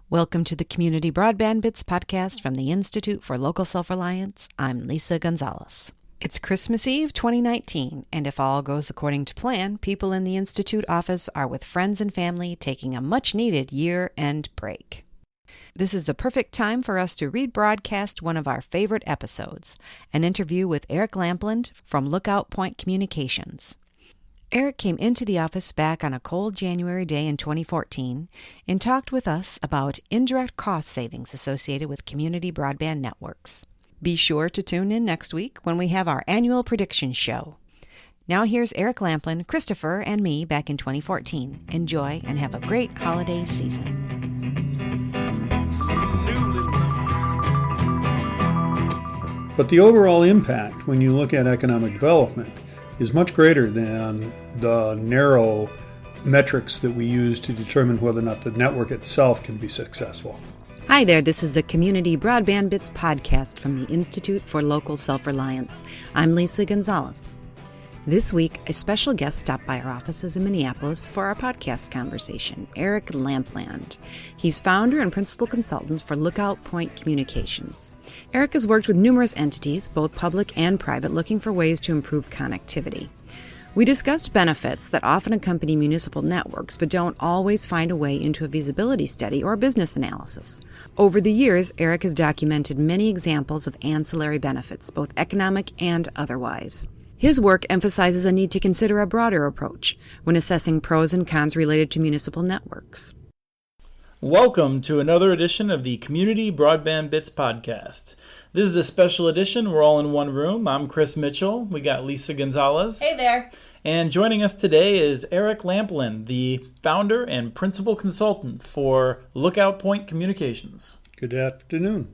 Welcome to the Community Broadband Bits podcast from the Institute for Local Self-Reliance. I'm Lisa Gonzalez. It's Christmas Eve 2019, and if all goes according to plan, people in the Institute office are with friends and family taking a much-needed year-end break. This is the perfect time for us to rebroadcast one of our favorite episodes, an interview with Eric Lampland from Lookout Point Communications. Eric came into the office back on a cold January day in 2014 and talked with us about indirect cost savings associated with community broadband networks. Be sure to tune in next week when we have our annual prediction show. Now here's Eric Lampland, Christopher, and me back in 2014. Enjoy and have a great holiday season. But the overall impact, when you look at economic development, is much greater than the narrow metrics that we use to determine whether or not the network itself can be successful. Hi there, this is the Community Broadband Bits podcast from the Institute for Local Self-Reliance. I'm Lisa Gonzalez. This week, a special guest stopped by our offices in Minneapolis for our podcast conversation, Eric Lampland. He's founder and principal consultant for Lookout Point Communications. Eric has worked with numerous entities, both public and private, looking for ways to improve connectivity. We discussed benefits that often accompany municipal networks but don't always find a way into a feasibility study or business analysis. Over the years, Eric has documented many examples of ancillary benefits, both economic and otherwise. His work emphasizes a need to consider a broader approach when assessing pros and cons related to municipal networks. Welcome to another edition of the Community Broadband Bits podcast. This is a special edition. We're all in one room. I'm Chris Mitchell. We got Lisa Gonzalez. Hey there. And joining us today is Eric Lampland, the founder and principal consultant for Lookout Point Communications. Good afternoon.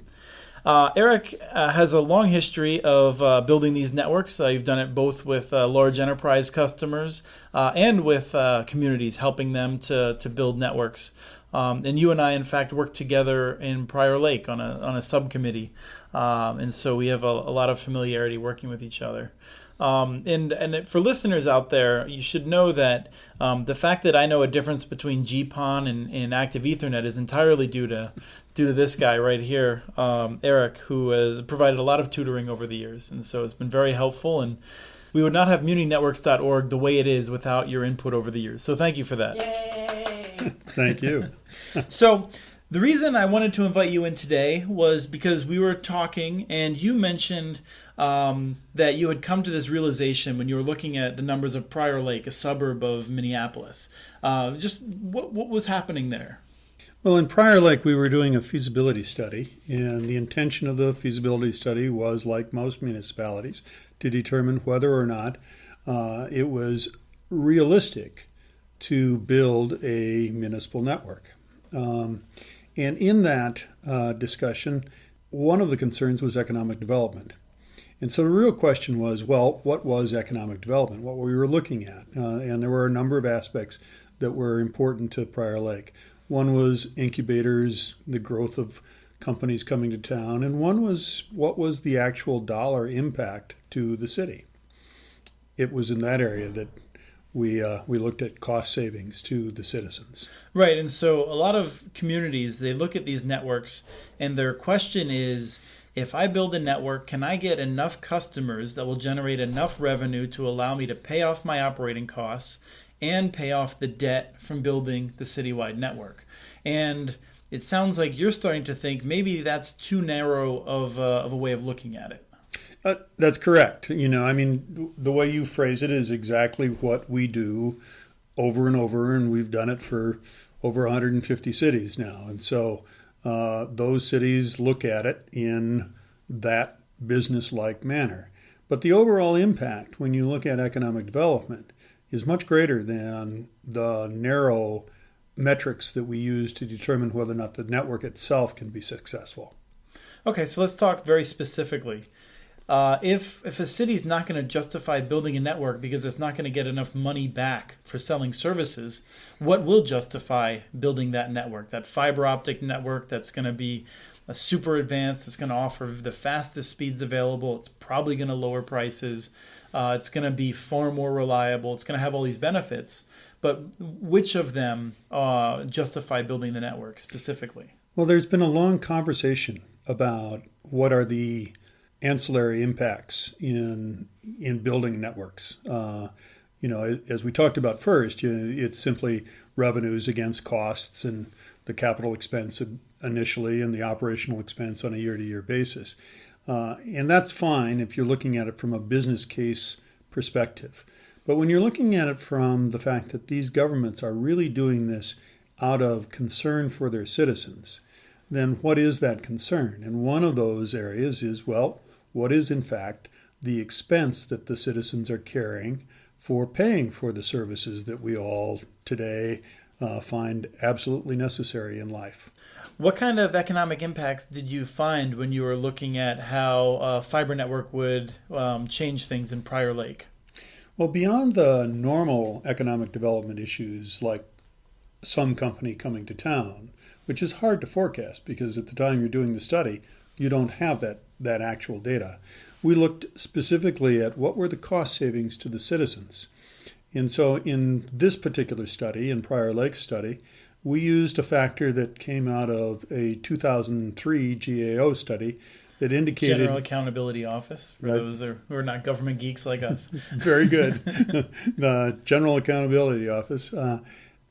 Eric has a long history of building these networks. You've done it both with large enterprise customers and with communities, helping them to build networks. And you and I, in fact, worked together in Prior Lake on a subcommittee. And so we have a lot of familiarity working with each other. And for listeners out there, you should know that the fact that I know a difference between GPON and active Ethernet is entirely due to this guy right here, Eric, who has provided a lot of tutoring over the years. And so it's been very helpful. And we would not have muninetworks.org the way it is without your input over the years. So thank you for that. Yay! Thank you. So the reason I wanted to invite you in today was because we were talking and you mentioned that you had come to this realization when you were looking at the numbers of Prior Lake, a suburb of Minneapolis. Just what was happening there? Well, in Prior Lake, we were doing a feasibility study, and the intention of the feasibility study was, like most municipalities, to determine whether or not it was realistic to build a municipal network. And in that discussion, one of the concerns was economic development. And so the real question was, well, what was economic development? What we were looking at? And there were a number of aspects that were important to Prior Lake. One was incubators, the growth of companies coming to town, and one was what was the actual dollar impact to the city. It was in that area that we looked at cost savings to the citizens. Right, and so a lot of communities, they look at these networks, and their question is, if I build a network, can I get enough customers that will generate enough revenue to allow me to pay off my operating costs and pay off the debt from building the citywide network? And it sounds like you're starting to think maybe that's too narrow of a way of looking at it. That's correct. The way you phrase it is exactly what we do over and over, and we've done it for over 150 cities now. And so those cities look at it in that business-like manner. But the overall impact, when you look at economic development, is much greater than the narrow metrics that we use to determine whether or not the network itself can be successful. Okay, so let's talk very specifically. If a city is not going to justify building a network because it's not going to get enough money back for selling services, what will justify building that network, that fiber optic network that's going to be super advanced, that's going to offer the fastest speeds available, it's probably going to lower prices, it's going to be far more reliable, it's going to have all these benefits. But which of them justify building the network specifically? Well, there's been a long conversation about what are the ancillary impacts in building networks. As we talked about first, it's simply revenues against costs and the capital expense initially and the operational expense on a year-to-year basis. And that's fine if you're looking at it from a business case perspective. But when you're looking at it from the fact that these governments are really doing this out of concern for their citizens, then what is that concern? And one of those areas is, well, what is in fact the expense that the citizens are carrying for paying for the services that we all today find absolutely necessary in life? What kind of economic impacts did you find when you were looking at how a fiber network would change things in Prior Lake? Well, beyond the normal economic development issues like some company coming to town, which is hard to forecast because at the time you're doing the study, you don't have that actual data. We looked specifically at what were the cost savings to the citizens. And so in this particular study, in Prior Lake study, we used a factor that came out of a 2003 GAO study that indicated... General Accountability Office, for those who are not government geeks like us. Very good. The General Accountability Office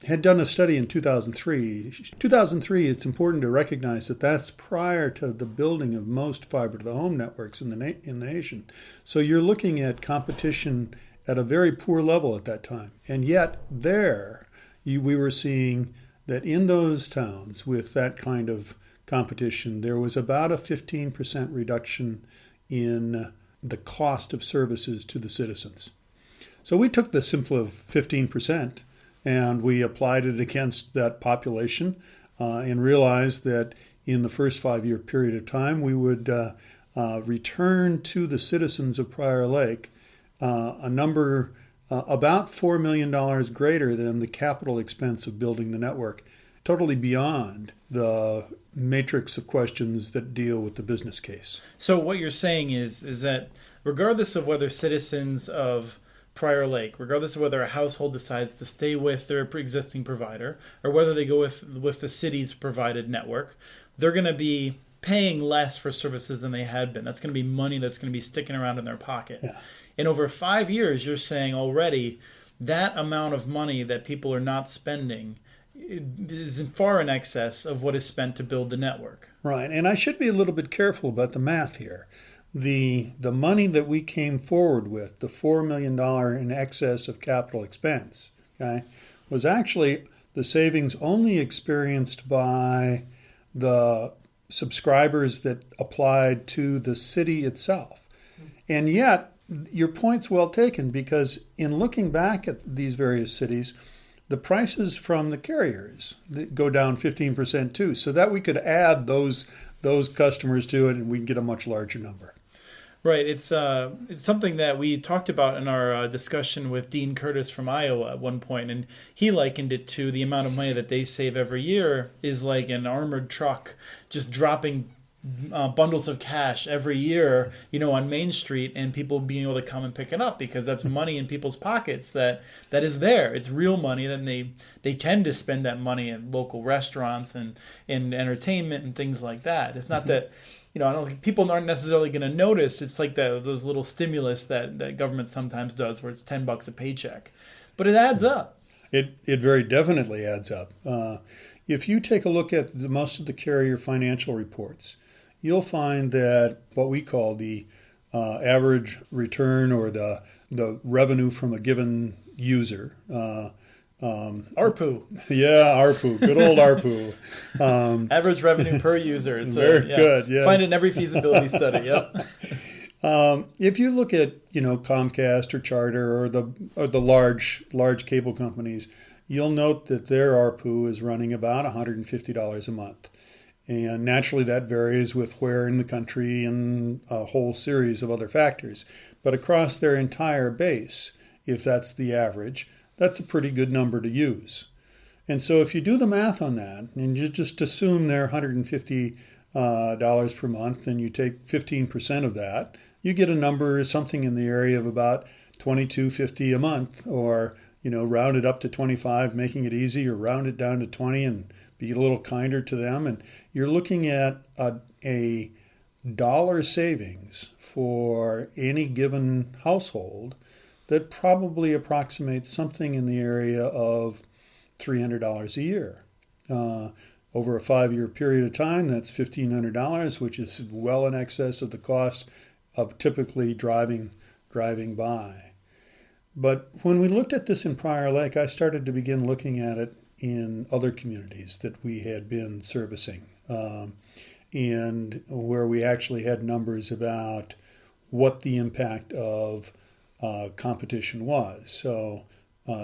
had done a study in 2003. 2003, it's important to recognize that that's prior to the building of most fiber-to-the-home networks in the nation. So you're looking at competition at a very poor level at that time. And yet we were seeing that in those towns with that kind of competition, there was about a 15% reduction in the cost of services to the citizens. So we took the simple of 15% and we applied it against that population and realized that in the first 5-year period of time, we would return to the citizens of Prior Lake a number about $4 million greater than the capital expense of building the network, totally beyond the matrix of questions that deal with the business case. So what you're saying is that regardless of whether citizens of Prior Lake, regardless of whether a household decides to stay with their pre-existing provider or whether they go with the city's provided network, they're going to be paying less for services than they had been. That's going to be money that's going to be sticking around in their pocket. Yeah. And over 5 years, you're saying already that amount of money that people are not spending is far in excess of what is spent to build the network. Right, and I should be a little bit careful about the math here. The money that we came forward with, the $4 million in excess of capital expense, okay, was actually the savings only experienced by the subscribers that applied to the city itself. And yet, your point's well taken, because in looking back at these various cities, the prices from the carriers go down 15% too, so that we could add those customers to it and we can get a much larger number. Right. It's something that we talked about in our discussion with Dean Curtis from Iowa at one point, and he likened it to the amount of money that they save every year is like an armored truck just dropping bundles of cash every year, on Main Street, and people being able to come and pick it up because that's money in people's pockets that is there. It's real money. Then they tend to spend that money in local restaurants and in entertainment and things like that. It's not that, I don't think people aren't necessarily going to notice. It's like those little stimulus that government sometimes does where it's $10 a paycheck, but it adds up. It very definitely adds up. If you take a look at most of the carrier financial reports, you'll find that what we call the average return or the revenue from a given user. ARPU. Yeah, ARPU. Good old ARPU. Average revenue per user. So, very good, yes. Find it in every feasibility study, yep. If you look at, Comcast or Charter or the large cable companies, you'll note that their ARPU is running about $150 a month. And naturally that varies with where in the country and a whole series of other factors. But across their entire base, if that's the average, that's a pretty good number to use. And so if you do the math on that, and you just assume they're $150 per month, and you take 15% of that, you get a number something in the area of about $22.50 a month, or round it up to 25, making it easy, or round it down to 20 and be a little kinder to them. And you're looking at a dollar savings for any given household that probably approximates something in the area of $300 a year. Over a 5-year period of time, that's $1,500, which is well in excess of the cost of typically driving by. But when we looked at this in Prior Lake, I started to begin looking at it in other communities that we had been servicing, and where we actually had numbers about what the impact of competition was. So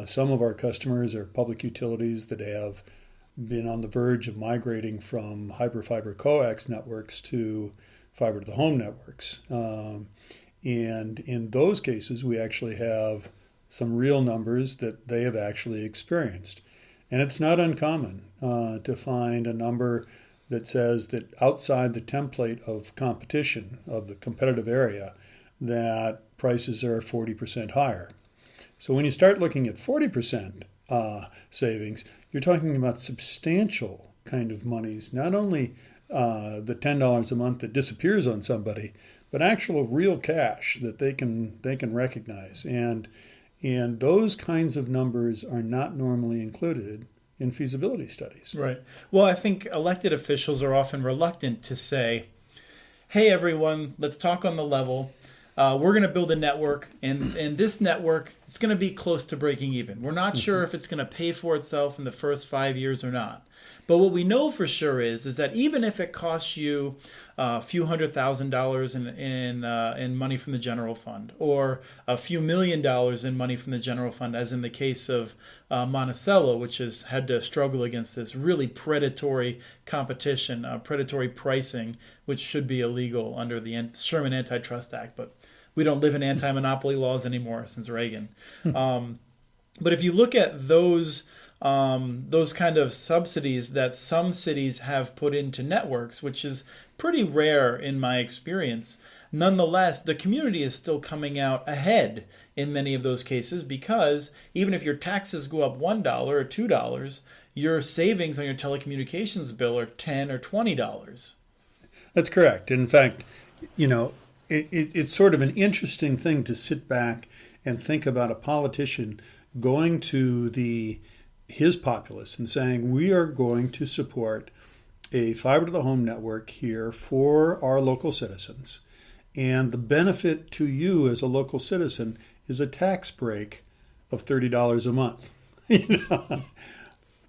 some of our customers are public utilities that have been on the verge of migrating from hyperfiber coax networks to fiber to the home networks. And in those cases, we actually have some real numbers that they have actually experienced. And it's not uncommon to find a number that says that outside the template of competition, of the competitive area, that prices are 40% higher. So when you start looking at 40% savings, you're talking about substantial kind of monies, not only the $10 a month that disappears on somebody, but actual real cash that they can recognize. And those kinds of numbers are not normally included in feasibility studies. Right. Well, I think elected officials are often reluctant to say, hey, everyone, let's talk on the level. We're going to build a network, and this network is going to be close to breaking even. We're not sure if it's going to pay for itself in the first 5 years or not. But what we know for sure is that even if it costs you a few $100,000 in money from the general fund, or a few $1 million in money from the general fund, as in the case of Monticello, which has had to struggle against this really predatory competition, predatory pricing, which should be illegal under the Sherman Antitrust Act, but we don't live in anti-monopoly laws anymore since Reagan. But if you look at those kind of subsidies that some cities have put into networks, which is pretty rare in my experience, nonetheless, the community is still coming out ahead in many of those cases, because even if your taxes go up $1 or $2, your savings on your telecommunications bill are $10 or $20. That's correct. In fact, it's sort of an interesting thing to sit back and think about a politician going to his populace and saying, we are going to support a fiber to the home network here for our local citizens. And the benefit to you as a local citizen is a tax break of $30 a month.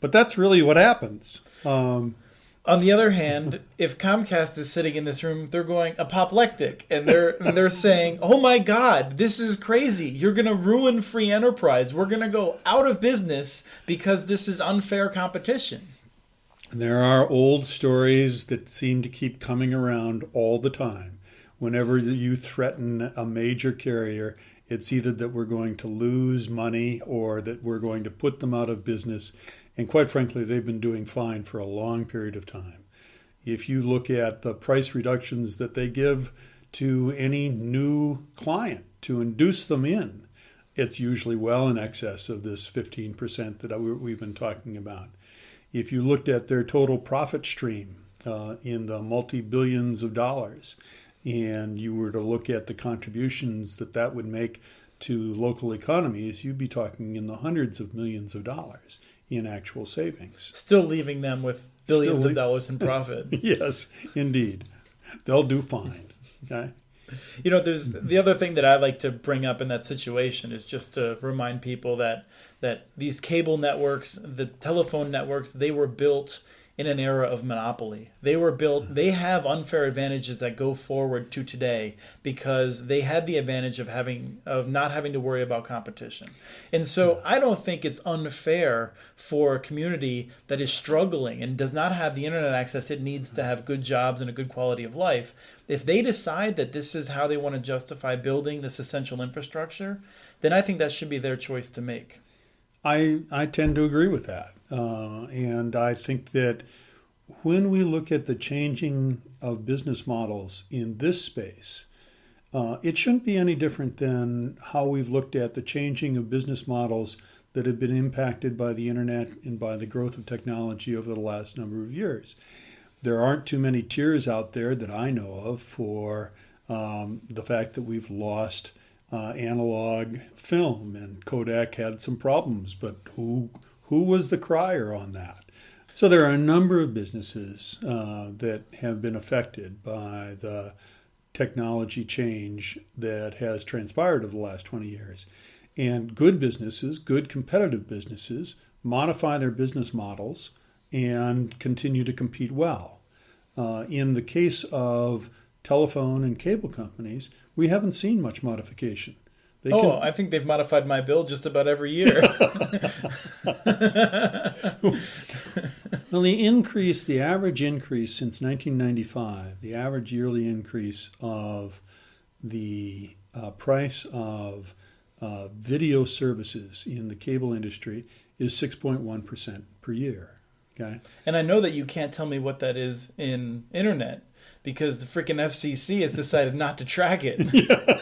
But that's really what happens. On the other hand, if Comcast is sitting in this room, they're going apoplectic, and they're saying, "Oh my God, this is crazy! You're going to ruin free enterprise. We're going to go out of business because this is unfair competition." There are old stories that seem to keep coming around all the time. Whenever you threaten a major carrier, it's either that we're going to lose money or that we're going to put them out of business. And quite frankly, they've been doing fine for a long period of time. If you look at the price reductions that they give to any new client to induce them in, it's usually well in excess of this 15% that we've been talking about. If you looked at their total profit stream in the multi-billions of dollars, and you were to look at the contributions that would make to local economies, you'd be talking in the hundreds of millions of dollars in actual savings. Still leaving them with billions of dollars in profit. Yes, indeed. They'll do fine. Okay. There's the other thing that I like to bring up in that situation is just to remind people that these cable networks, the telephone networks, they were built in an era of monopoly. They have unfair advantages that go forward to today because they had the advantage of not having to worry about competition. And so I don't think it's unfair for a community that is struggling and does not have the internet access it needs to have good jobs and a good quality of life. If they decide that this is how they want to justify building this essential infrastructure, then I think that should be their choice to make. I tend to agree with that. And I think that when we look at the changing of business models in this space, it shouldn't be any different than how we've looked at the changing of business models that have been impacted by the internet and by the growth of technology over the last number of years. There aren't too many tiers out there that I know of for the fact that we've lost analog film, and Kodak had some problems, but who was the crier on that? So there are a number of businesses that have been affected by the technology change that has transpired over the last 20 years. And good businesses, good competitive businesses, modify their business models and continue to compete well. In the case of telephone and cable companies, we haven't seen much modification. I think they've modified my bill just about every year. Well, the average increase since 1995, the average yearly increase of the price of video services in the cable industry is 6.1% per year. Okay. And I know that you can't tell me what that is in internet because the freaking FCC has decided not to track it. Yeah.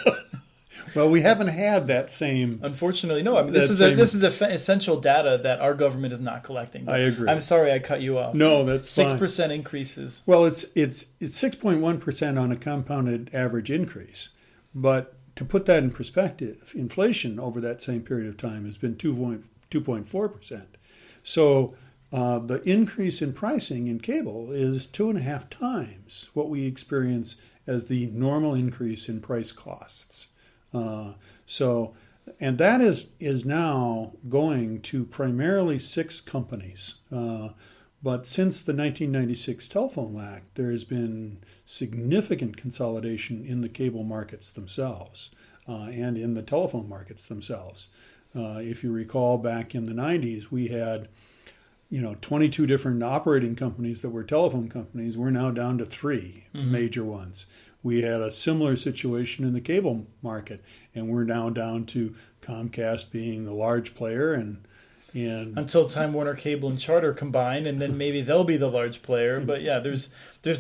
Well, we haven't had that same. Unfortunately, no. I mean, this is essential data that our government is not collecting. I agree. I'm sorry I cut you off. No, that's 6% increases. Well, it's 6.1% on a compounded average increase, but to put that in perspective, inflation over that same period of time has been 2.4%. So the increase in pricing in cable is 2.5 times what we experience as the normal increase in price costs. And that is now going to primarily 6 companies. But since the 1996 Telephone Act, there has been significant consolidation in the cable markets themselves and in the telephone markets themselves. If you recall, back in the 90s, we had 22 different operating companies that were telephone companies. We're now down to 3 major ones. We had a similar situation in the cable market, and we're now down to Comcast being the large player, and until Time Warner Cable and Charter combine, and then maybe they'll be the large player. But yeah, there's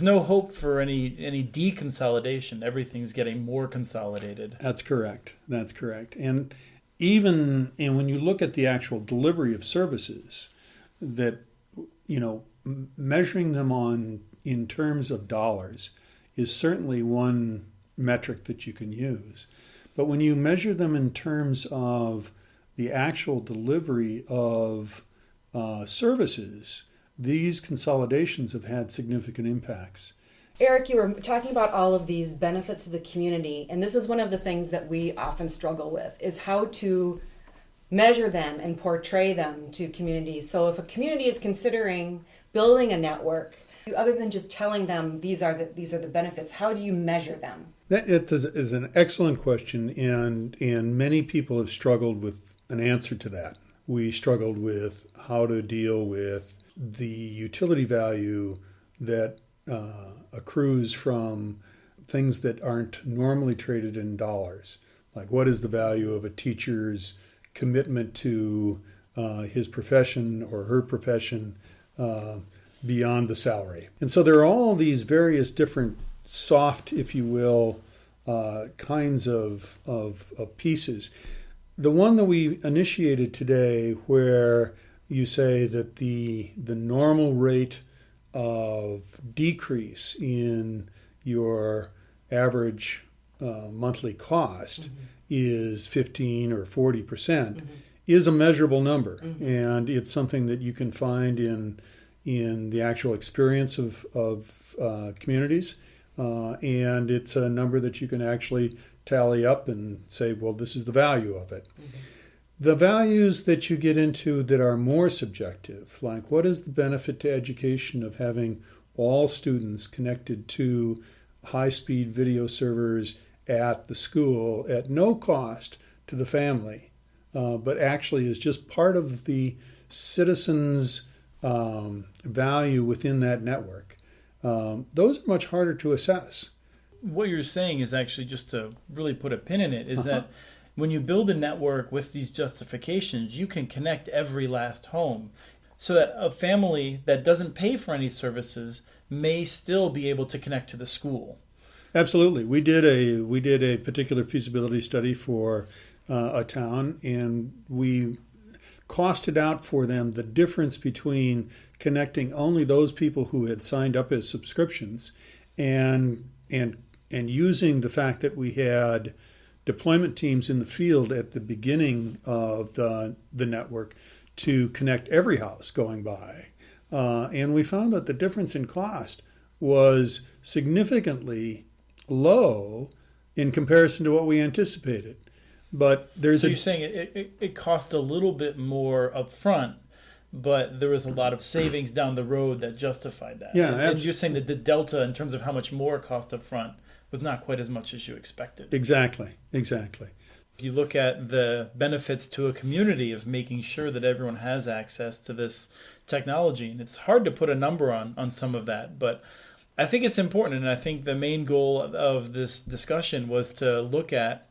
no hope for any deconsolidation. Everything's getting more consolidated. That's correct. And when you look at the actual delivery of services, that measuring them in terms of dollars is certainly one metric that you can use. But when you measure them in terms of the actual delivery of services, these consolidations have had significant impacts. Eric, you were talking about all of these benefits to the community, and this is one of the things that we often struggle with, is how to measure them and portray them to communities. So if a community is considering building a network, other than just telling them these are the benefits, how do you measure them? That is an excellent question, and many people have struggled with an answer to that. We struggled with how to deal with the utility value that accrues from things that aren't normally traded in dollars. Like, what is the value of a teacher's commitment to his profession or her profession beyond the salary? And so there are all these various different soft, if you will, kinds of pieces. The one that we initiated today, where you say that the normal rate of decrease in your average monthly cost is 15 or 40%, is a measurable number. And it's something that you can find in the actual experience of communities. And it's a number that you can actually tally up and say, well, this is the value of it. The values that you get into that are more subjective, like what is the benefit to education of having all students connected to high-speed video servers at the school at no cost to the family, but actually is just part of the citizens' value within that network. Those are much harder to assess. What you're saying is actually, just to really put a pin in it, is that when you build a network with these justifications, you can connect every last home so that a family that doesn't pay for any services may still be able to connect to the school. Absolutely. We did a particular feasibility study for a town, and we costed out for them the difference between connecting only those people who had signed up as subscriptions and using the fact that we had deployment teams in the field at the beginning of the network to connect every house going by. And we found that the difference in cost was significantly low in comparison to what we anticipated. But there's so you're saying it cost a little bit more up front, but there was a lot of savings down the road that justified that. Yeah, and you're saying that the delta in terms of how much more it cost up front was not quite as much as you expected. Exactly. If you look at the benefits to a community of making sure that everyone has access to this technology, and it's hard to put a number on some of that, but I think it's important, and I think the main goal of this discussion was to look at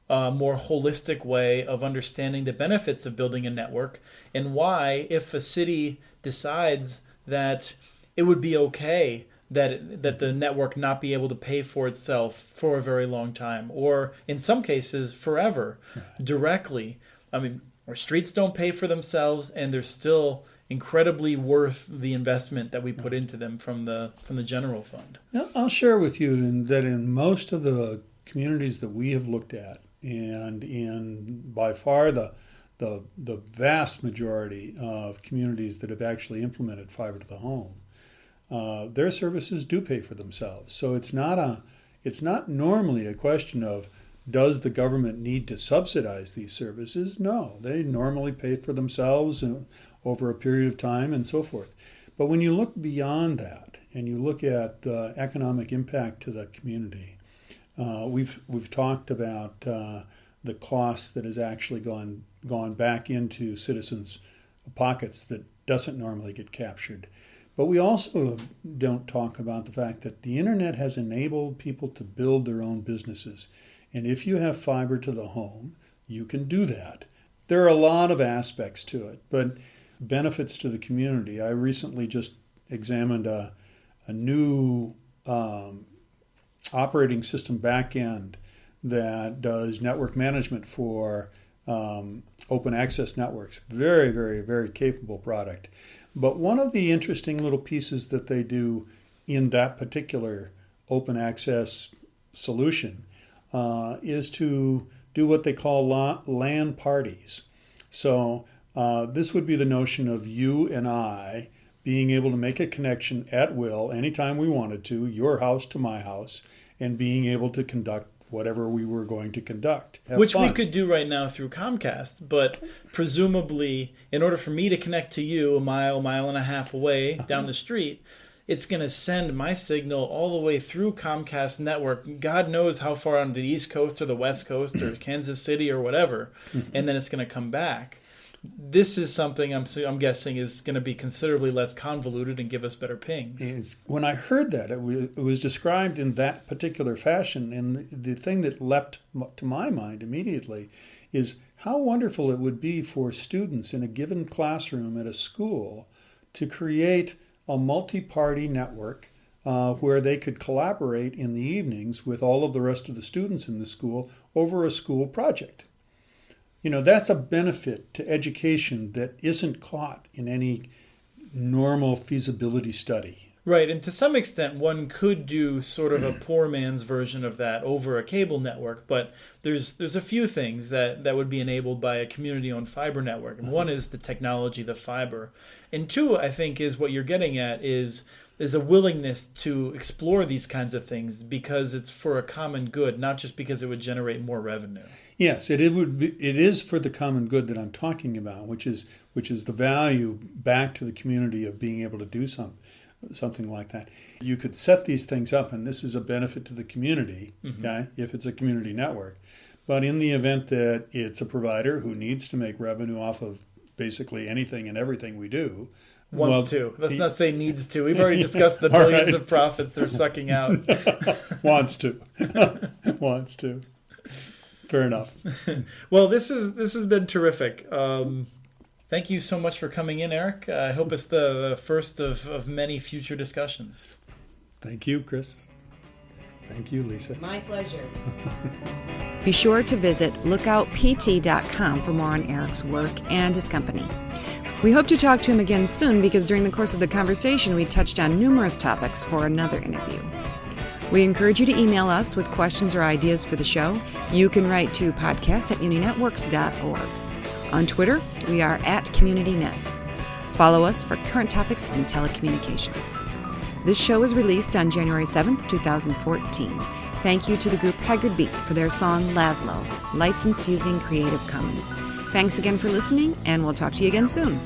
a more holistic way of understanding the benefits of building a network and why, if a city decides that it would be okay that the network not be able to pay for itself for a very long time, or in some cases forever, directly. I mean, our streets don't pay for themselves, and they're still incredibly worth the investment that we put into them from the general fund. I'll share with you that in most of the communities that we have looked at, and in by far the vast majority of communities that have actually implemented fiber to the home, their services do pay for themselves. So it's not normally a question of, does the government need to subsidize these services? No, they normally pay for themselves over a period of time and so forth. But when you look beyond that and you look at the economic impact to the community, we've talked about the cost that has actually gone back into citizens' pockets that doesn't normally get captured. But we also don't talk about the fact that the internet has enabled people to build their own businesses. And if you have fiber to the home, you can do that. There are a lot of aspects to it, but benefits to the community. I recently just examined a new operating system backend that does network management for open access networks. Very, very, very capable product. But one of the interesting little pieces that they do in that particular open access solution is to do what they call LAN parties. So this would be the notion of you and I being able to make a connection at will anytime we wanted to, your house to my house, and being able to conduct whatever we were going to conduct. Which we could do right now through Comcast, but presumably in order for me to connect to you a mile and a half away down the street, it's going to send my signal all the way through Comcast network, God knows how far on the East Coast or the West Coast or Kansas City or whatever, and then it's going to come back. This is something I'm guessing is going to be considerably less convoluted and give us better pings. When I heard that, it was described in that particular fashion, and the thing that leapt to my mind immediately is how wonderful it would be for students in a given classroom at a school to create a multi-party network where they could collaborate in the evenings with all of the rest of the students in the school over a school project. You know, that's a benefit to education that isn't caught in any normal feasibility study. Right, and to some extent one could do sort of a poor man's version of that over a cable network, but there's a few things that would be enabled by a community-owned fiber network. And one is the technology, the fiber. And two, I think, is what you're getting at is a willingness to explore these kinds of things because it's for a common good, not just because it would generate more revenue. Yes, it is for the common good that I'm talking about, which is the value back to the community of being able to do something like that. You could set these things up, and this is a benefit to the community, okay, if it's a community network. But in the event that it's a provider who needs to make revenue off of basically anything and everything we do, Wants to. Let's not say needs to. We've already discussed the billions of profits they're sucking out. Wants to. Wants to. Fair enough. Well, this has been terrific. Thank you so much for coming in, Eric. I hope it's the first of many future discussions. Thank you, Chris. Thank you, Lisa. My pleasure. Be sure to visit lookoutpt.com for more on Eric's work and his company. We hope to talk to him again soon because during the course of the conversation we touched on numerous topics for another interview. We encourage you to email us with questions or ideas for the show. You can write to podcast@muninetworks.org. On Twitter, we are @CommunityNets. Follow us for current topics in telecommunications. This show was released on January 7th, 2014. Thank you to the group Haggard Beat for their song Laszlo, licensed using Creative Commons. Thanks again for listening, and we'll talk to you again soon.